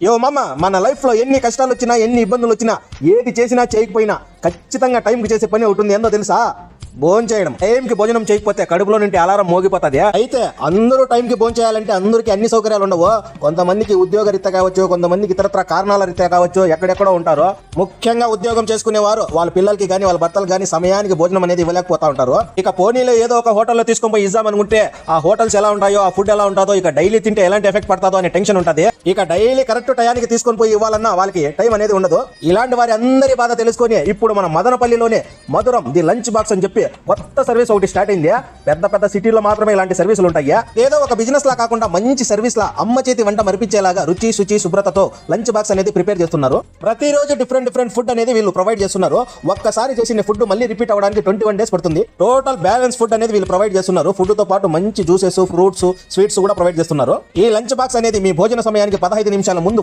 మామ, మన లైఫ్ లో ఎన్ని కష్టాలు వచ్చినా ఎన్ని ఇబ్బందులు వచ్చినా ఏది చేసినా చేయకపోయినా ఖచ్చితంగా టైంకి చేసే పని ఒకటి ఉంది. ఏందో తెలుసా? భోజనం చేయడం. టైంకి భోజనం చేయకపోతే కడుపులో నుండి అలారం మోగిపోతుంది. అయితే అందరూ టైంకి భోజనం చేయాలంటే అందరికీ అన్ని సౌకర్యాలు ఉండవు. కొంతమందికి ఉద్యోగ రీత్యా కావచ్చు, కొంతమందికి ఇతరత్ర కారణాల రీత్యా కావచ్చు, ఎక్కడెక్కడో ఉంటారు. ముఖ్యంగా ఉద్యోగం చేసుకునేవారు వాళ్ళ పిల్లలకి కానీ వాళ్ళ భర్తలు కానీ సమయానికి భోజనం అనేది ఇవ్వలేకపోతా ఉంటారు. ఇక పోనీలో ఏదో ఒక హోటల్లో తీసుకొని పోయి ఇద్దామనుకుంటే ఆ హోటల్స్ ఎలా ఉంటాయో, ఆ ఫుడ్ ఎలా ఉంటుందో, ఇక డైలీ తింటే ఎలాంటి ఎఫెక్ట్ పడుతుందో అనే టెన్షన్ ఉంటుంది. ఇక డైలీ కరెక్ట్ టయానికి తీసుకొని పోయి ఇవ్వాలన్నా వాళ్ళకి టైం అనేది ఉండదు. ఇలాంటి వారి అందరి బాధ తెలుసుకొని ఇప్పుడు మన మదనపల్లిలోనే మధురం ది లంచ్ బాక్స్ అని చెప్పి కొత్త సర్వీస్ ఒకటి స్టార్ట్ అయింది. పెద్ద పెద్ద సిటీలో మాత్రమే ఇలాంటి సర్వీసులు ఉంటాయి. ఏదో ఒక బిజినెస్ లా కాకుండా మంచి సర్వీస్ లా అమ్మ చేతి వంట మరిపించేలాగా రుచి శుచి శుభ్రతతో లంచ్ బాక్స్ అనేది ప్రిపేర్ చేస్తున్నారు. ప్రతిరోజు డిఫరెంట్ ఫుడ్ అనేది వీళ్ళు ప్రొవైడ్ చేస్తున్నారు. ఒక్కసారి చేసిన ఫుడ్ మళ్ళీ రిపీట్ అవడానికి 21 days పడుతుంది. టోటల్ బ్యాలెన్స్ ఫుడ్ అనేది వీళ్ళు ప్రొవైడ్ చేస్తున్నారు. ఫుడ్ తో పాటు మంచి జ్యూసెస్, ఫ్రూట్స్, స్వీట్స్ కూడా ప్రొవైడ్ చేస్తున్నారు. ఈ లంచ్ బాక్స్ అనేది మీ భోజన సమయానికి 15 నిమిషాల ముందు